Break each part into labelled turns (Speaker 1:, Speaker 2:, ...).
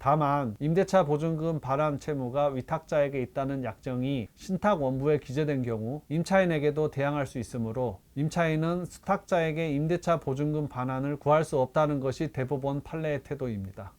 Speaker 1: 다만 임대차 보증금 반환 채무가 위탁자에게 있다는 약정이 신탁 원부에 기재된 경우 임차인에게도 대항할 수 있으므로 임차인은 수탁자에게 임대차 보증금 반환을 구할 수 없다는 것이 대법원 판례의 태도입니다.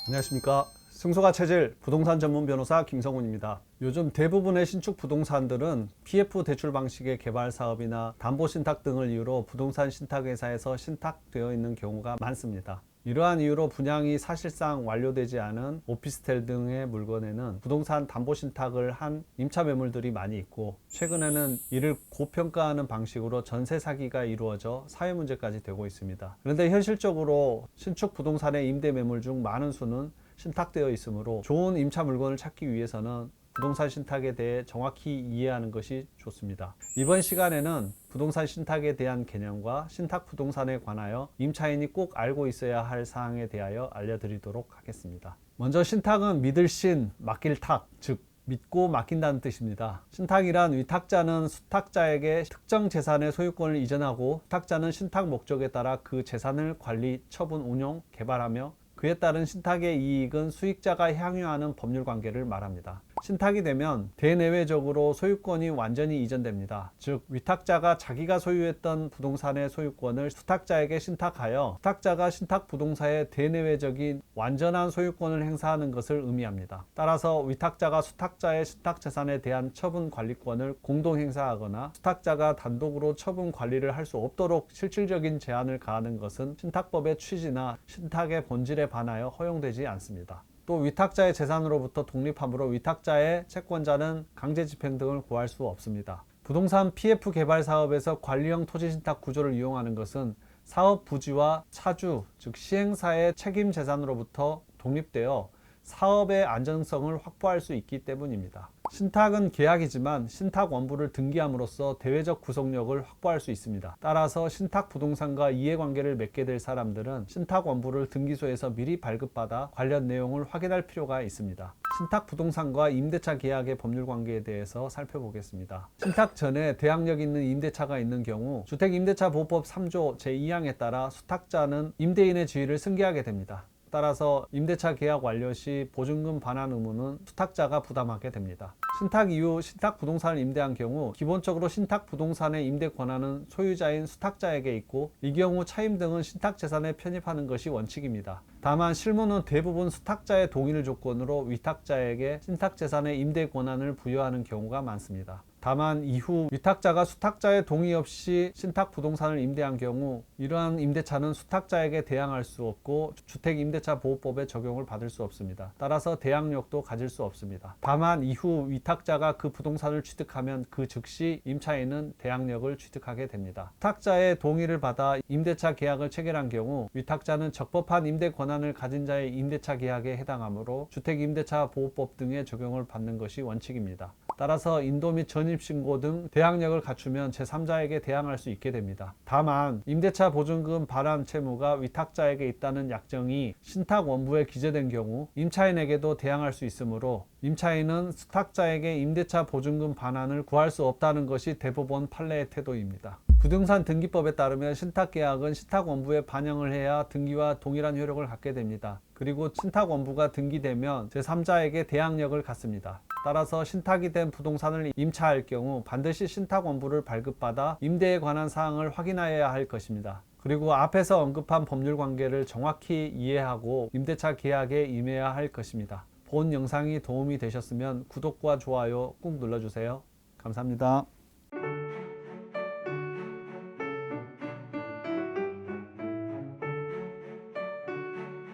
Speaker 1: 안녕하십니까. 승소가 체질 부동산 전문 변호사 김성훈입니다. 요즘 대부분의 신축 부동산들은 PF 대출 방식의 개발 사업이나 담보 신탁 등을 이유로 부동산 신탁회사에서 신탁되어 있는 경우가 많습니다. 이러한 이유로 분양이 사실상 완료되지 않은 오피스텔 등의 물건에는 부동산 담보 신탁을 한 임차 매물들이 많이 있고, 최근에는 이를 고평가하는 방식으로 전세 사기가 이루어져 사회 문제까지 되고 있습니다. 그런데 현실적으로 신축 부동산의 임대 매물 중 많은 수는 신탁되어 있으므로 좋은 임차 물건을 찾기 위해서는 부동산 신탁에 대해 정확히 이해하는 것이 좋습니다. 이번 시간에는 부동산 신탁에 대한 개념과 신탁 부동산에 관하여 임차인이 꼭 알고 있어야 할 사항에 대하여 알려드리도록 하겠습니다. 먼저 신탁은 믿을 신, 맡길 탁, 즉 믿고 맡긴다는 뜻입니다. 신탁이란 위탁자는 수탁자에게 특정 재산의 소유권을 이전하고, 수탁자는 신탁 목적에 따라 그 재산을 관리, 처분, 운용, 개발하며 그에 따른 신탁의 이익은 수익자가 향유하는 법률 관계를 말합니다. 신탁이 되면 대내외적으로 소유권이 완전히 이전됩니다. 즉 위탁자가 자기가 소유했던 부동산의 소유권을 수탁자에게 신탁하여 수탁자가 신탁 부동산의 대내외적인 완전한 소유권을 행사하는 것을 의미합니다. 따라서 위탁자가 수탁자의 신탁 재산에 대한 처분 관리권을 공동 행사하거나 수탁자가 단독으로 처분 관리를 할 수 없도록 실질적인 제한을 가하는 것은 신탁법의 취지나 신탁의 본질에 반하여 허용되지 않습니다. 또 위탁자의 재산으로부터 독립함으로 위탁자의 채권자는 강제 집행 등을 구할 수 없습니다. 부동산 PF 개발 사업에서 관리형 토지 신탁 구조를 이용하는 것은 사업 부지와 차주, 즉 시행사의 책임 재산으로부터 독립되어 사업의 안전성을 확보할 수 있기 때문입니다. 신탁은 계약이지만 신탁 원부를 등기함으로써 대외적 구속력을 확보할 수 있습니다. 따라서 신탁 부동산과 이해관계를 맺게 될 사람들은 신탁 원부를 등기소에서 미리 발급받아 관련 내용을 확인할 필요가 있습니다. 신탁 부동산과 임대차 계약의 법률 관계에 대해서 살펴보겠습니다. 신탁 전에 대항력 있는 임대차가 있는 경우 주택임대차보호법 3조 제2항에 따라 수탁자는 임대인의 지위를 승계하게 됩니다. 따라서 임대차 계약 완료 시 보증금 반환 의무는 수탁자가 부담하게 됩니다. 신탁 이후 신탁 부동산을 임대한 경우 기본적으로 신탁 부동산의 임대 권한은 소유자인 수탁자에게 있고, 이 경우 차임 등은 신탁 재산에 편입하는 것이 원칙입니다. 다만 실무는 대부분 수탁자의 동의를 조건으로 위탁자에게 신탁 재산의 임대 권한을 부여하는 경우가 많습니다. 다만 이후 위탁자가 수탁자의 동의 없이 신탁 부동산을 임대한 경우 이러한 임대차는 수탁자에게 대항할 수 없고 주택임대차보호법의 적용을 받을 수 없습니다. 따라서 대항력도 가질 수 없습니다. 다만 이후 위탁자가 그 부동산을 취득하면 그 즉시 임차인은 대항력을 취득하게 됩니다. 수탁자의 동의를 받아 임대차 계약을 체결한 경우 위탁자는 적법한 임대 권한을 가진 자의 임대차 계약에 해당하므로 주택임대차보호법 등의 적용을 받는 것이 원칙입니다. 따라서 인도 및 전입신고 등 대항력을 갖추면 제3자에게 대항할 수 있게 됩니다. 다만 임대차 보증금 반환 채무가 위탁자에게 있다는 약정이 신탁 원부에 기재된 경우 임차인에게도 대항할 수 있으므로 임차인은 수탁자에게 임대차 보증금 반환을 구할 수 없다는 것이 대법원 판례의 태도입니다. 부동산 등기법에 따르면 신탁계약은 신탁원부에 반영을 해야 등기와 동일한 효력을 갖게 됩니다. 그리고 신탁원부가 등기되면 제3자에게 대항력을 갖습니다. 따라서 신탁이 된 부동산을 임차할 경우 반드시 신탁원부를 발급받아 임대에 관한 사항을 확인하여야 할 것입니다. 그리고 앞에서 언급한 법률 관계를 정확히 이해하고 임대차 계약에 임해야 할 것입니다. 본 영상이 도움이 되셨으면 구독과 좋아요 꾹 눌러주세요. 감사합니다.